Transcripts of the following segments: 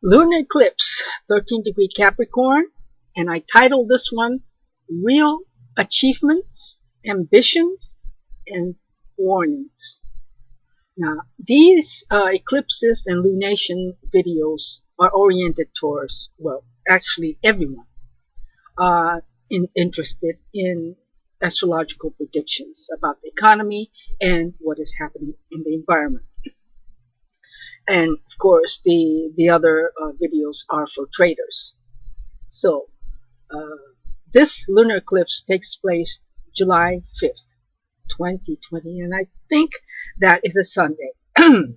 Lunar eclipse, 13-degree Capricorn, and I titled this one Real Achievements, Ambitions, and Warnings. Now, these eclipses and lunation videos are oriented towards, well, actually everyone interested in astrological predictions about the economy and what is happening in the environment. And of course, the other videos are for traders. So, this lunar eclipse takes place July 5th, 2020, and I think that is a Sunday. The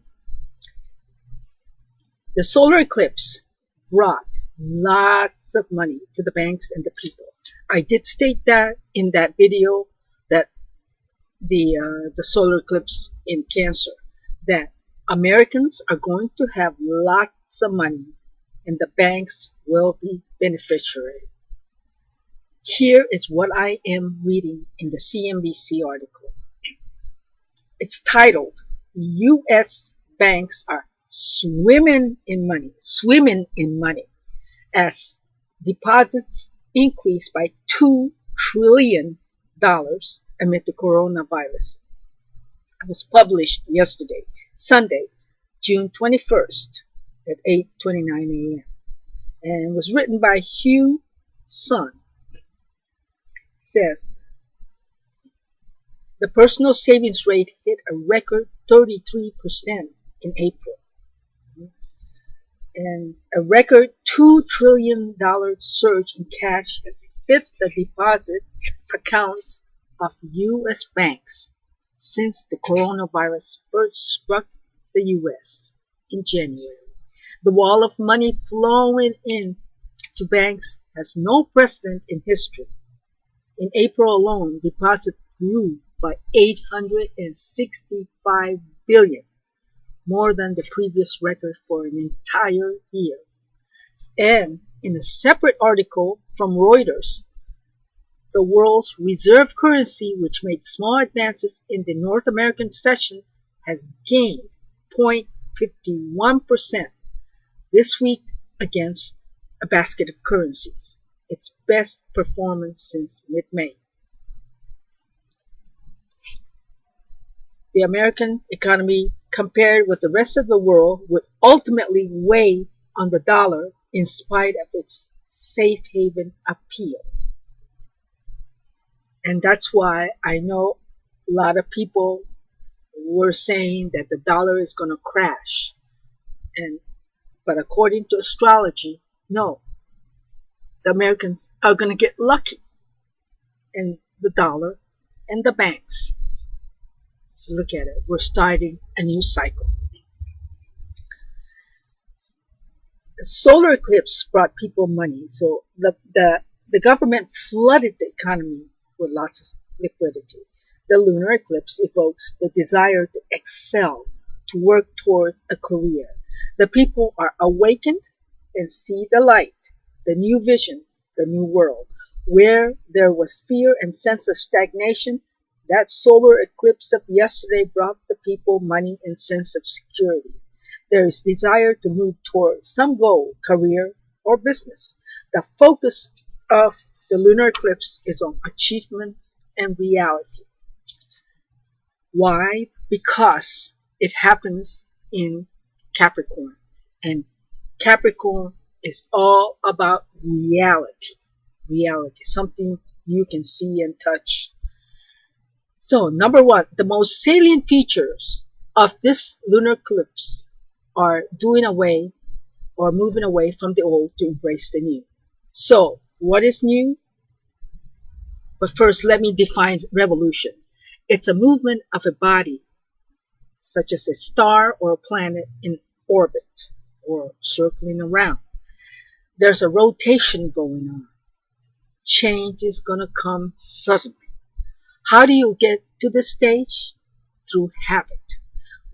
solar eclipse brought lots of money to the banks and the people. I did state that in that video that the solar eclipse in Cancer, that Americans are going to have lots of money and the banks will be beneficiary. Here is what I am reading in the CNBC article. It's titled, U.S. Banks are swimming in money as deposits increase by $2 trillion amid the coronavirus. It was published yesterday, Sunday, June 21st at 8:29 a.m. and was written by Hugh Sun. It says, the personal savings rate hit a record 33% in April. And a record $2 trillion surge in cash has hit the deposit accounts of U.S. banks since the coronavirus first struck the U.S. in January. The wall of money flowing in to banks has no precedent in history. In April alone, deposits grew by $865 billion, more than the previous record for an entire year. And in a separate article from Reuters, the world's reserve currency, which made small advances in the North American recession, has gained 0.51% this week against a basket of currencies, its best performance since mid-May. The American economy, compared with the rest of the world, would ultimately weigh on the dollar in spite of its safe haven appeal. And that's why I know a lot of people were saying that the dollar is going to crash. But according to astrology, no. The Americans are going to get lucky. And the dollar and the banks. Look at it. We're starting a new cycle. The solar eclipse brought people money. So the government flooded the economy with lots of liquidity. The lunar eclipse evokes the desire to excel, to work towards a career. The people are awakened and see the light, the new vision, the new world. Where there was fear and sense of stagnation, that solar eclipse of yesterday brought the people money and sense of security. There is desire to move towards some goal, career, or business. The focus of the lunar eclipse is on achievements and reality. Why? Because it happens in Capricorn. And Capricorn is all about reality. Reality, something you can see and touch. So, number one, the most salient features of this lunar eclipse are doing away or moving away from the old to embrace the new. So, what is new? But first, let me define revolution. It's a movement of a body, such as a star or a planet in orbit or circling around. There's a rotation going on. Change is going to come suddenly. How do you get to this stage? Through habit.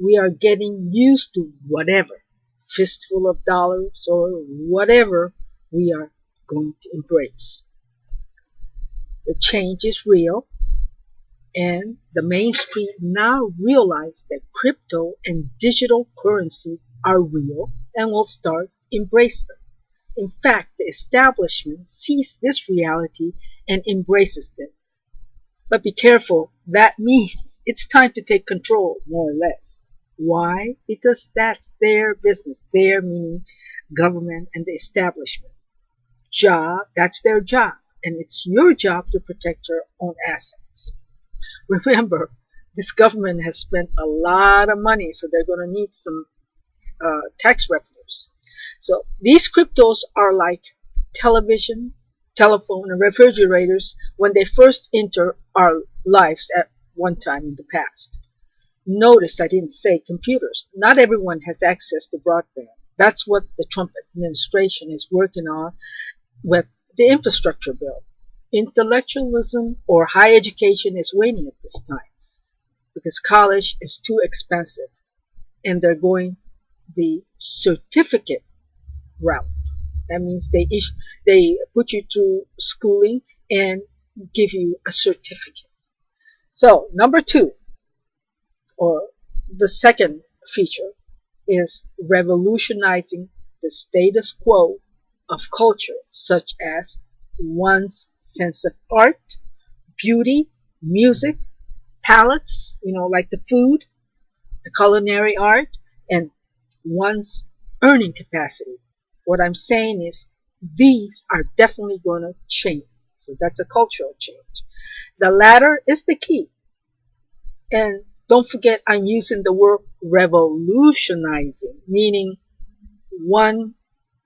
We are getting used to whatever, fistful of dollars or whatever we are going to embrace. The change is real, and the mainstream now realize that crypto and digital currencies are real and will start embrace them. In fact, the establishment sees this reality and embraces them. But be careful, that means it's time to take control, more or less. Why? Because that's their business. Their meaning government and the establishment. That's their job. And it's your job to protect your own assets. Remember, this government has spent a lot of money, so they're going to need some tax revenues. So these cryptos are like television, telephone, and refrigerators when they first enter our lives at one time in the past. Notice I didn't say computers. Not everyone has access to broadband. That's what the Trump administration is working on with the infrastructure bill. Intellectualism or high education is waning at this time because college is too expensive and they're going the certificate route. That means they put you through schooling and give you a certificate. So number 2, or the second feature, is revolutionizing the status quo of culture, such as one's sense of art, beauty, music, palates, like the food, the culinary art, and one's earning capacity. What I'm saying is these are definitely going to change. So that's a cultural change. The latter is the key. And don't forget, I'm using the word revolutionizing, meaning one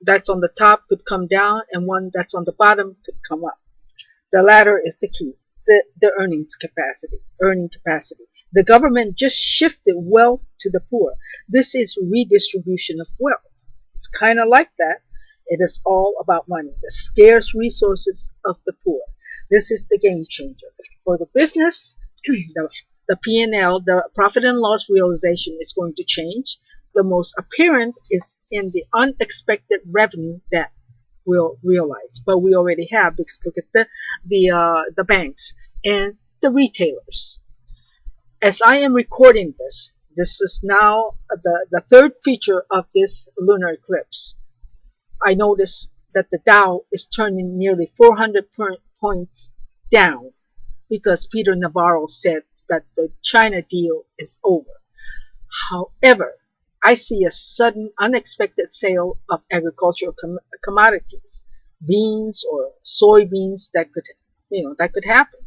that's on the top could come down and one that's on the bottom could come up. The latter is the key, the earning capacity. The government just shifted wealth to the poor. This is redistribution of wealth. It's kind of like that. It is all about money, the scarce resources of the poor. This is the game changer. For the business, the P&L, the profit and loss realization is going to change. The most apparent is in the unexpected revenue that we'll realize. But we already have, because look at the banks and the retailers. As I am recording this is now the third feature of this lunar eclipse. I notice that the Dow is turning nearly 400 points down because Peter Navarro said that the China deal is over. However, I see a sudden unexpected sale of agricultural commodities, beans or soybeans that could happen.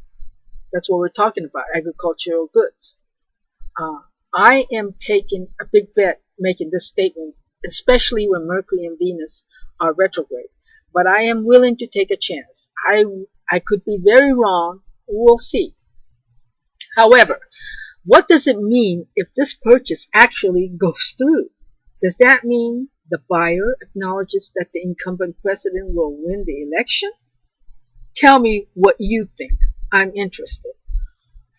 That's what we're talking about, agricultural goods. I am taking a big bet making this statement, especially when Mercury and Venus are retrograde. But I am willing to take a chance. I could be very wrong. We'll see. However, what does it mean if this purchase actually goes through? Does that mean the buyer acknowledges that the incumbent president will win the election? Tell me what you think. I'm interested.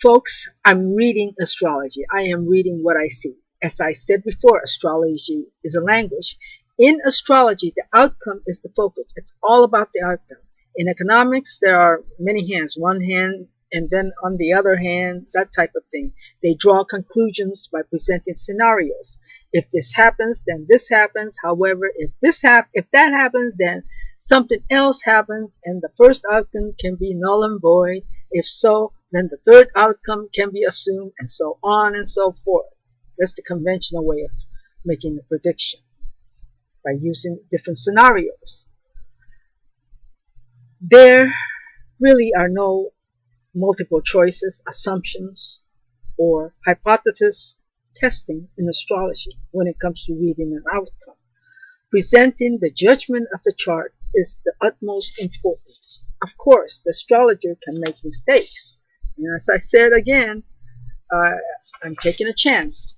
Folks, I'm reading astrology. I am reading what I see. As I said before, astrology is a language. In astrology, the outcome is the focus. It's all about the outcome. In economics, there are many hands. One hand, and then on the other hand, that type of thing. They draw conclusions by presenting scenarios. If this happens, then this happens. However, if that happens, then something else happens, and the first outcome can be null and void. If so, then the third outcome can be assumed, and so on and so forth. That's the conventional way of making a prediction, by using different scenarios. There really are no multiple choices, assumptions, or hypothesis testing in astrology when it comes to reading an outcome. Presenting the judgment of the chart is the utmost importance. Of course, the astrologer can make mistakes. And as I said again, I'm taking a chance.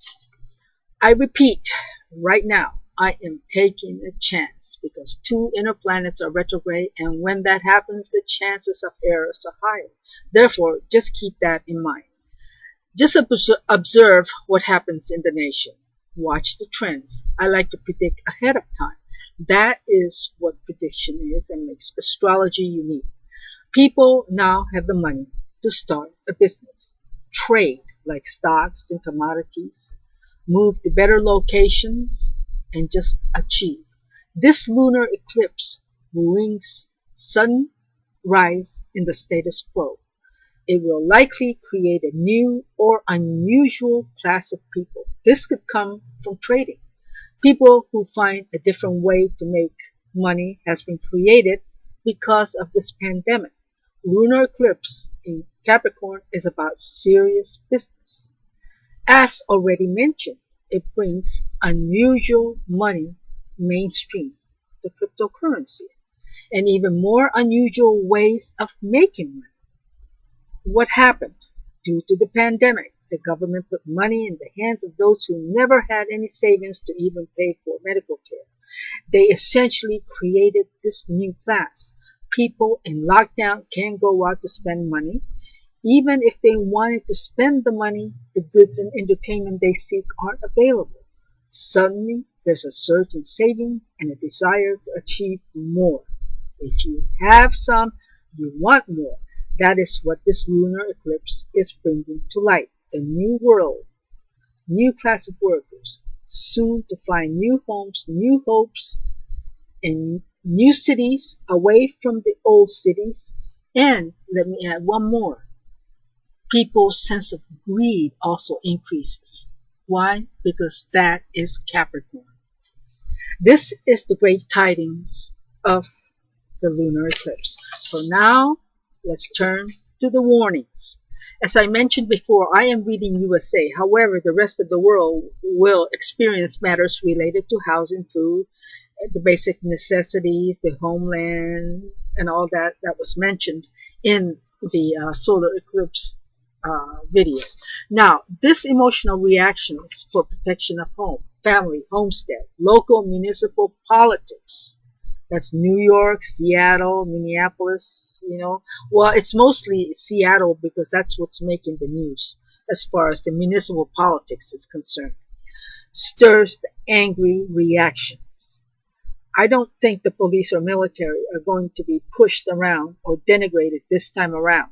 I repeat, right now, I am taking a chance because 2 inner planets are retrograde, and when that happens, the chances of errors are higher. Therefore, just keep that in mind. Just observe what happens in the nation. Watch the trends. I like to predict ahead of time. That is what prediction is and makes astrology unique. People now have the money to start a business, trade like stocks and commodities, move to better locations, and just achieve. This lunar eclipse brings sudden rise in the status quo. It will likely create a new or unusual class of people. This could come from trading. People who find a different way to make money has been created because of this pandemic. Lunar eclipse in Capricorn is about serious business. As already mentioned, it brings unusual money mainstream, the cryptocurrency, and even more unusual ways of making money. What happened? Due to the pandemic, the government put money in the hands of those who never had any savings to even pay for medical care. They essentially created this new class. People in lockdown can't go out to spend money. Even if they wanted to spend the money, the goods and entertainment they seek aren't available. Suddenly, there's a surge in savings and a desire to achieve more. If you have some, you want more. That is what this lunar eclipse is bringing to light. The new world, new class of workers, soon to find new homes, new hopes, and new cities away from the old cities. And let me add one more. People's sense of greed also increases. Why? Because that is Capricorn. This is the great tidings of the lunar eclipse. So now, let's turn to the warnings. As I mentioned before, I am reading USA. However, the rest of the world will experience matters related to housing, food, the basic necessities, the homeland, and all that was mentioned in the solar eclipse video. Now, this emotional reactions for protection of home, family, homestead, local municipal politics. That's New York, Seattle, Minneapolis, Well, it's mostly Seattle because that's what's making the news as far as the municipal politics is concerned. Stirs the angry reactions. I don't think the police or military are going to be pushed around or denigrated this time around.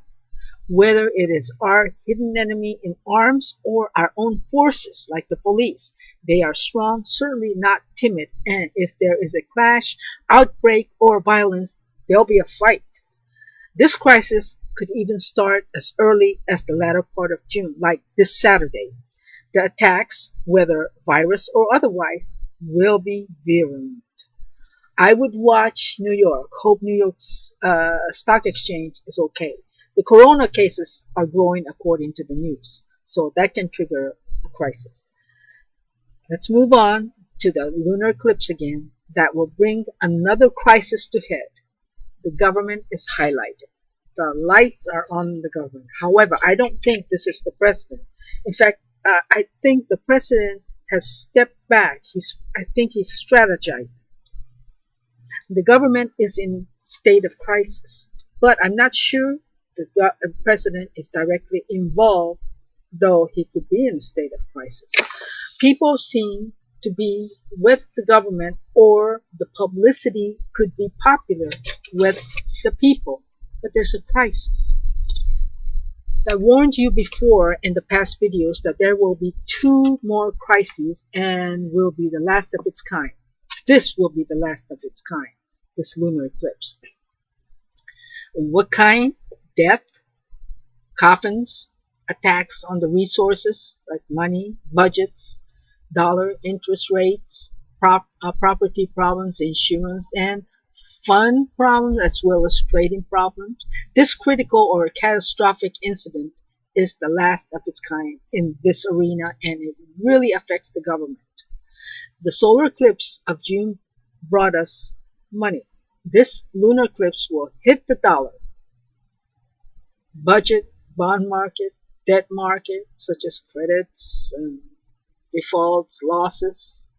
Whether it is our hidden enemy in arms or our own forces like the police. They are strong, certainly not timid, and if there is a clash, outbreak, or violence, there'll be a fight. This crisis could even start as early as the latter part of June, like this Saturday. The attacks, whether virus or otherwise, will be virulent. I would watch New York, hope New York's stock exchange is okay. The corona cases are growing according to the news, so that can trigger a crisis. Let's move on to the lunar eclipse again. That will bring another crisis to head. The government is highlighted. The lights are on the government. However, I don't think this is the president. In fact, I think the president has stepped back. I think he's strategized. The government is in state of crisis, but I'm not sure the president is directly involved, though he could be in a state of crisis. People seem to be with the government, or the publicity could be popular with the people, but there's a crisis. So I warned you before in the past videos that there will be 2 more crises and will be the last of its kind. This will be the last of its kind, this lunar eclipse. What kind? Death, coffins, attacks on the resources like money, budgets, dollar, interest rates, property problems, insurance, and fund problems as well as trading problems. This critical or catastrophic incident is the last of its kind in this arena, and it really affects the government. The solar eclipse of June brought us money. This lunar eclipse will hit the dollar, budget, bond market, debt market, such as credits, defaults, losses,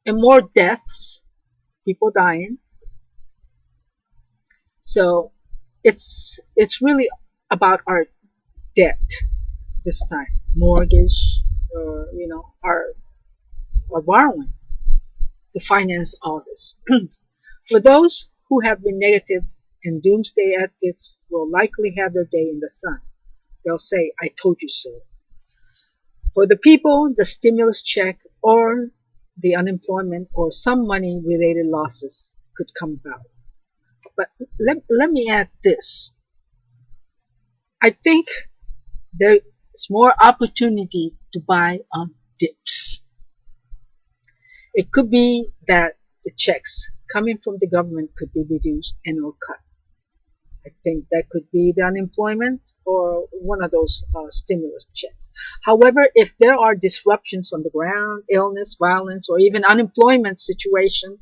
and more deaths, people dying. So it's really about our debt this time, mortgage, or our borrowing to finance all this. For those who have been negative and doomsday advocates will likely have their day in the sun. They'll say, "I told you so." For the people, the stimulus check or the unemployment or some money related losses could come about. But let me add this. I think there's more opportunity to buy on dips. It could be that the checks coming from the government could be reduced and or cut. I think that could be the unemployment or one of those stimulus checks. However, if there are disruptions on the ground, illness, violence, or even unemployment situation,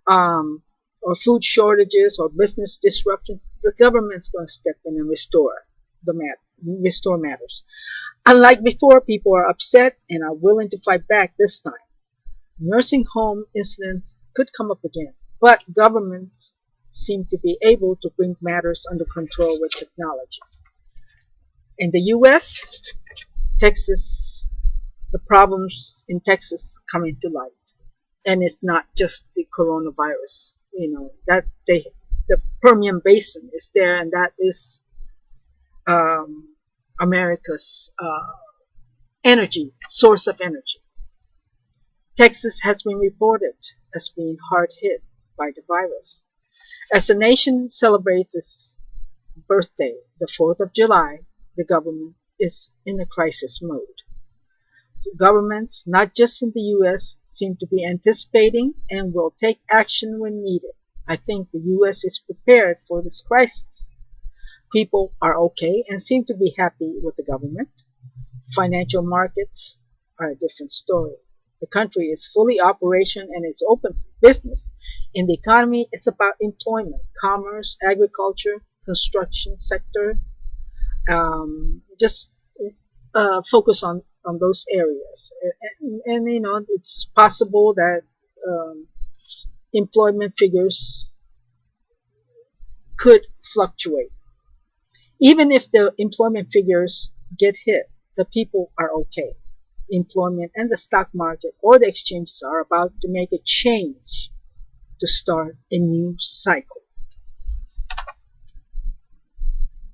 or food shortages or business disruptions, the government's going to step in and restore matters. Unlike before, people are upset and are willing to fight back this time. Nursing home incidents could come up again, but governments seem to be able to bring matters under control with technology. In the U.S., Texas, the problems in Texas coming to light, and it's not just the coronavirus. That the Permian Basin is there, and that is America's source of energy. Texas has been reported as being hard hit by the virus. As the nation celebrates its birthday, the 4th of July, the government is in a crisis mode. So governments, not just in the U.S., seem to be anticipating and will take action when needed. I think the U.S. is prepared for this crisis. People are okay and seem to be happy with the government. Financial markets are a different story. The country is fully operational and it's open for business. In the economy, it's about employment, commerce, agriculture, construction sector. Just focus on those areas. And it's possible that employment figures could fluctuate. Even if the employment figures get hit, the people are okay. Employment and the stock market or the exchanges are about to make a change to start a new cycle.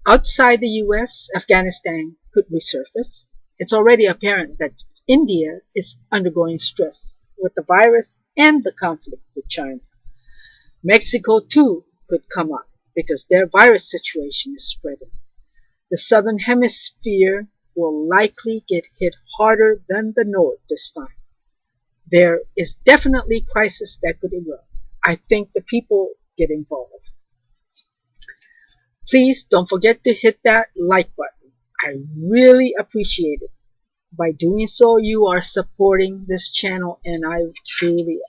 Outside the US, Afghanistan could resurface. It's already apparent that India is undergoing stress with the virus and the conflict with China. Mexico too could come up because their virus situation is spreading. The southern hemisphere will likely get hit harder than the north this time. There is definitely crisis that could erupt. I think the people get involved. Please don't forget to hit that like button. I really appreciate it. By doing so, you are supporting this channel, and I truly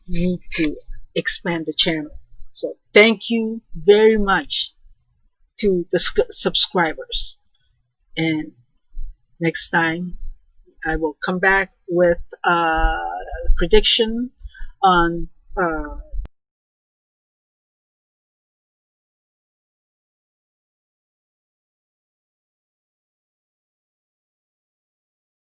need to expand the channel. So thank you very much to the subscribers. And next time, I will come back with a prediction on